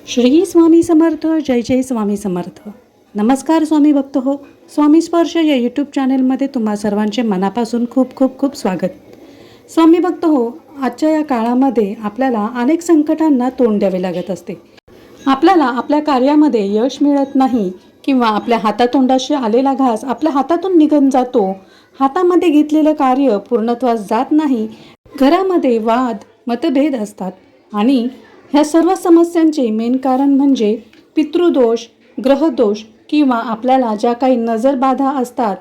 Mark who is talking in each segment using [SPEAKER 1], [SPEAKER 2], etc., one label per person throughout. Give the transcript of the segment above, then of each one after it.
[SPEAKER 1] श्री स्वामी समर्थ. जय जय स्वामी समर्थ. नमस्कार स्वामी भक्त हो. स्वामी स्पर्श या यूट्यूब चॅनलमध्ये तुम्हा सर्वांचे मनापासून खूप खूप खूप स्वागत. स्वामी भक्त हो, आजच्या या काळामध्ये आपल्याला अनेक संकटांना तोंड द्यावे लागत असते. आपल्याला आपल्या कार्यामध्ये यश मिळत नाही किंवा आपल्या हातातोंडाशी आलेला घास आपल्या हातातून निघून जातो. हातामध्ये घेतलेलं कार्य पूर्णत्वास जात नाही. घरामध्ये वाद मतभेद असतात आणि ह्या सर्व समस्यांचे मेन कारण म्हणजे पितृदोष, ग्रहदोष किंवा आपल्याला ज्या काही नजरबाधा असतात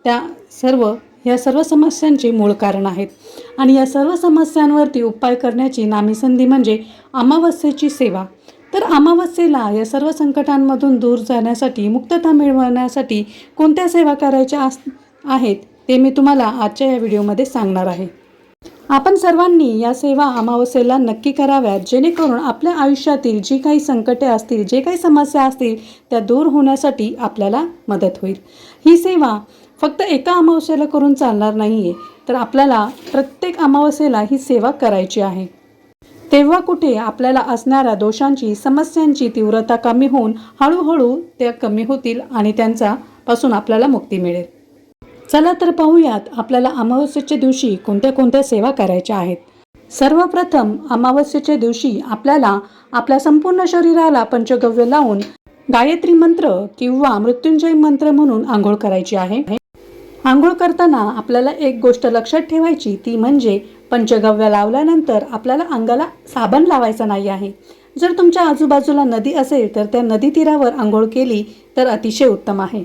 [SPEAKER 1] ह्या सर्व समस्यांचे मूळ कारण आहेत. आणि या सर्व समस्यांवरती उपाय करण्याची नामी संधी म्हणजे अमावस्येची सेवा. तर अमावस्येला या सर्व संकटांमधून दूर जाण्यासाठी, मुक्तता मिळवण्यासाठी कोणत्या सेवा करायच्या आहेत ते मी तुम्हाला आजच्या या व्हिडिओमध्ये सांगणार आहे. आपण सर्वांनी या सेवा अमावस्येला नक्की कराव्यात, जेणेकरून आपल्या आयुष्यातील जी काही संकटे असतील, जे काही समस्या असतील त्या दूर होण्यासाठी आपल्याला मदत होईल. ही सेवा फक्त एका अमावस्येला करून चालणार नाही आहे, तर आपल्याला प्रत्येक अमावस्येला ही सेवा करायची आहे. तेव्हा कुठे आपल्याला असणाऱ्या दोषांची, समस्यांची तीव्रता कमी होऊन हळूहळू त्या कमी होतील आणि त्यांच्यापासून आपल्याला मुक्ती मिळेल. चला तर पाहूयात आपल्याला अमावस्येच्या दिवशी कोणत्या कोणत्या सेवा करायच्या आहेत. सर्वप्रथम अमावस्येच्या दिवशी आपल्याला आपल्या संपूर्ण शरीराला पंचगव्य लावून गायत्री मंत्र किंवा मृत्युंजय मंत्र म्हणून आंघोळ करायची आहे. आंघोळ करताना आपल्याला एक गोष्ट लक्षात ठेवायची, ती म्हणजे पंचगव्य लावल्यानंतर आपल्याला अंगाला साबण लावायचा नाही आहे. जर तुमच्या आजूबाजूला नदी असेल तर त्या नदी तीरावर आंघोळ केली तर अतिशय उत्तम आहे.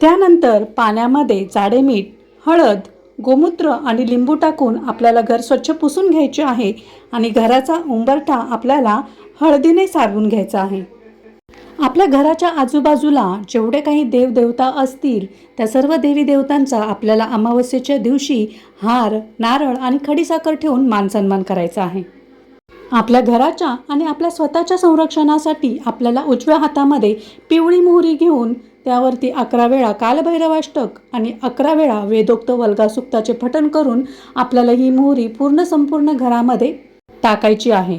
[SPEAKER 1] त्यानंतर पाण्यामध्ये जाडे मीठ, हळद, गोमूत्र आणि लिंबू टाकून आपल्याला घर स्वच्छ पुसून घ्यायचे आहे आणि घराचा उंबरठा आपल्याला हळदीने सारवून घ्यायचा आहे. आपल्या घराच्या आजूबाजूला जेवढे काही देवदेवता असतील त्या सर्व देवी देवतांचा आपल्याला अमावस्येच्या दिवशी हार, नारळ आणि खडीसाखर ठेवून मानसन्मान करायचा आहे. आपल्या घराच्या आणि आपल्या स्वतःच्या संरक्षणासाठी आपल्याला उजव्या हातामध्ये पिवळी मोहरी घेऊन त्यावरती 11 वेळा कालभैरवाष्टक आणि 11 वेळा वेदोक्त वल्गासुक्ताचे पठण करून आपल्याला ही मोहरी संपूर्ण घरामध्ये टाकायची आहे.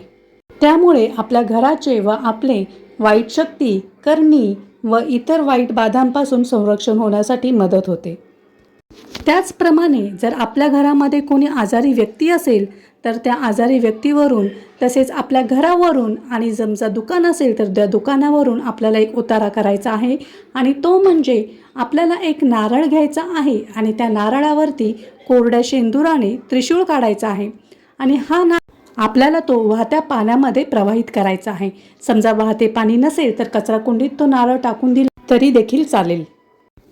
[SPEAKER 1] त्यामुळे आपल्या घराचे व आपले वाईट शक्ती, करणी व इतर वाईट बाधांपासून संरक्षण होण्यासाठी मदत होते. त्याचप्रमाणे जर आपल्या घरामध्ये कोणी आजारी व्यक्ती असेल तर त्या आजारी व्यक्तीवरून, तसेच आपल्या घरावरून आणि समजा दुकान असेल तर त्या दुकानावरून आपल्याला एक उतारा करायचा आहे. आणि तो म्हणजे आपल्याला एक नारळ घ्यायचा आहे आणि त्या नारळावरती कोरड्या शेंदुराने त्रिशूळ काढायचा आहे आणि हा आपल्याला तो वाहत्या पाण्यामध्ये प्रवाहित करायचा आहे. समजा वाहते पाणी नसेल तर कचराकुंडीत तो नारळ टाकून दिला तरी देखील चालेल.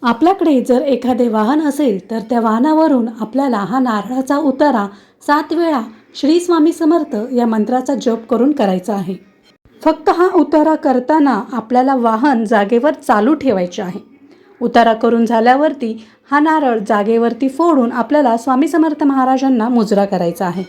[SPEAKER 1] आपल्याकडे जर एखादे वाहन असेल तर त्या वाहनावरून आपल्याला हा नारळाचा उतारा 7 वेळा श्री स्वामी समर्थ या मंत्राचा जप करून करायचा आहे. फक्त हा उतारा करताना आपल्याला वाहन जागेवर चालू ठेवायचे आहे. उतारा करून झाल्यावरती हा नारळ जागेवरती फोडून आपल्याला स्वामी समर्थ महाराजांना मुजरा करायचा आहे.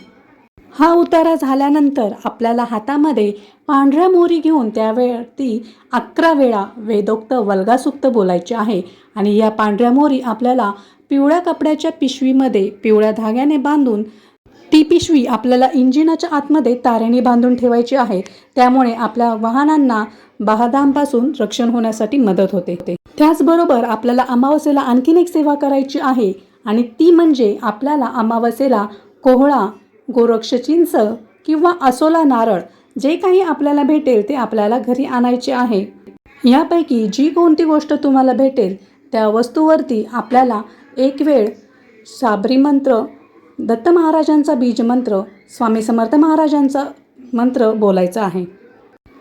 [SPEAKER 1] हा उतारा झाल्यानंतर आपल्याला हातामध्ये पांढऱ्या मोहरी घेऊन त्यावेळी 11 वेळा वेदोक्त वल्गासुक्त बोलायचे आहे. आणि या पांढऱ्या मोहरी आपल्याला पिवळ्या कपड्याच्या पिशवीमध्ये पिवळ्या धाग्याने बांधून ती पिशवी आपल्याला इंजिनाच्या आतमध्ये तारेने बांधून ठेवायची आहे. त्यामुळे आपल्या वाहनांना बाधांपासून रक्षण होण्यासाठी मदत होते. त्याचबरोबर आपल्याला अमावस्येला आणखीन एक सेवा करायची आहे आणि ती म्हणजे आपल्याला अमावस्येला कोहळा, गोरक्ष चिंच किंवा असोला नारळ जे काही आपल्याला भेटेल ते आपल्याला घरी आणायचे आहे. यापैकी जी कोणती गोष्ट तुम्हाला भेटेल त्या वस्तूवरती आपल्याला एक वेळ साबरी मंत्र, दत्त महाराजांचा बीज मंत्र, स्वामी समर्थ महाराजांचा मंत्र बोलायचा आहे.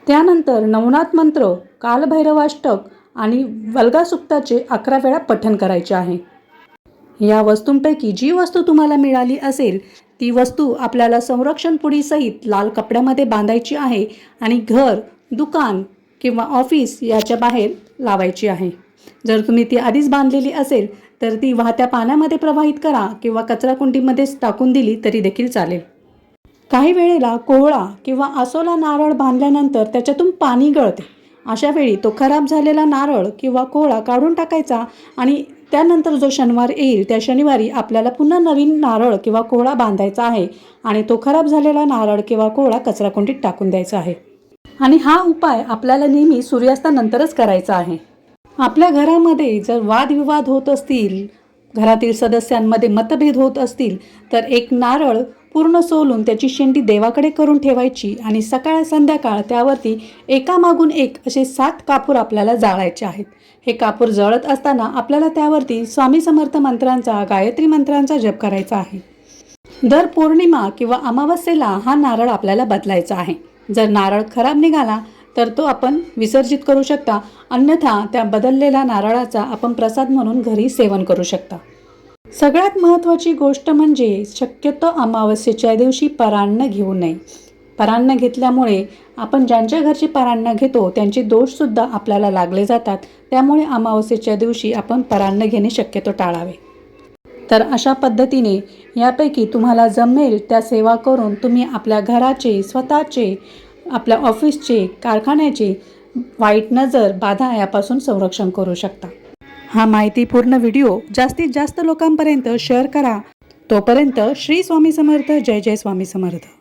[SPEAKER 1] त्यानंतर नवनाथ मंत्र, कालभैरवाष्टक आणि वल्गासुक्ताचे 11 वेळा पठण करायचे आहे. या वस्तूंपैकी जी वस्तू तुम्हाला मिळाली असेल ती वस्तू आपल्याला संरक्षण पुडीसहित लाल कपड्यामध्ये बांधायची आहे आणि घर, दुकान किंवा ऑफिस याच्या बाहेर लावायची आहे. जर तुम्ही ती आधीच बांधलेली असेल तर ती वाहत्या पाण्यामध्ये प्रवाहित करा किंवा कचराकुंडीमध्येच टाकून दिली तरी देखील चालेल. काही वेळेला कोहळा किंवा असोला नारळ बांधल्यानंतर त्याच्यातून पाणी गळते. अशा वेळी तो खराब झालेला नारळ किंवा कोहळा काढून टाकायचा आणि त्यानंतर जो शनिवार येईल त्या शनिवारी आपल्याला पुन्हा नवीन नारळ किंवा कोहळा बांधायचा आहे आणि तो खराब झालेला नारळ किंवा कोहळा कचराकुंडीत टाकून द्यायचा आहे. आणि हा उपाय आपल्याला नेहमी सूर्यास्तानंतरच करायचा आहे. आपल्या घरामध्ये जर वादविवाद होत असतील, घरातील सदस्यांमध्ये मतभेद होत असतील, तर एक नारळ पूर्ण सोलून त्याची शेंडी देवाकडे करून ठेवायची आणि सकाळ संध्याकाळ त्यावरती एकामागून एक असे 7 कापूर आपल्याला जाळायचे आहेत. हे कापूर जळत असताना आपल्याला त्यावरती स्वामी समर्थ मंत्रांचा, गायत्री मंत्रांचा जप करायचा आहे. दर पौर्णिमा किंवा अमावस्येला हा नारळ आपल्याला बदलायचा आहे. जर नारळ खराब निघाला तर तो आपण विसर्जित करू शकता, अन्यथा त्या बदललेल्या नारळाचा आपण प्रसाद म्हणून घरी सेवन करू शकता. सगळ्यात महत्त्वाची गोष्ट म्हणजे शक्यतो अमावस्येच्या दिवशी परान्न घेऊ नये. परान्न घेतल्यामुळे आपण ज्यांच्या घरची परान्न घेतो त्यांचे दोषसुद्धा आपल्याला लागले जातात. त्यामुळे अमावस्येच्या दिवशी आपण परान्न घेणे शक्यतो टाळावे. तर अशा पद्धतीने यापैकी तुम्हाला जमेल त्या सेवा करून तुम्ही आपल्या घराचे, स्वतःचे, आपल्या ऑफिसचे, कारखान्याचे वाईट नजर, बाधा यापासून संरक्षण करू शकता. हा माहितीपूर्ण व्हिडिओ जास्तीत जास्त लोकांपर्यंत शेअर करा. तोपर्यंत श्री स्वामी समर्थ. जय जय स्वामी समर्थ.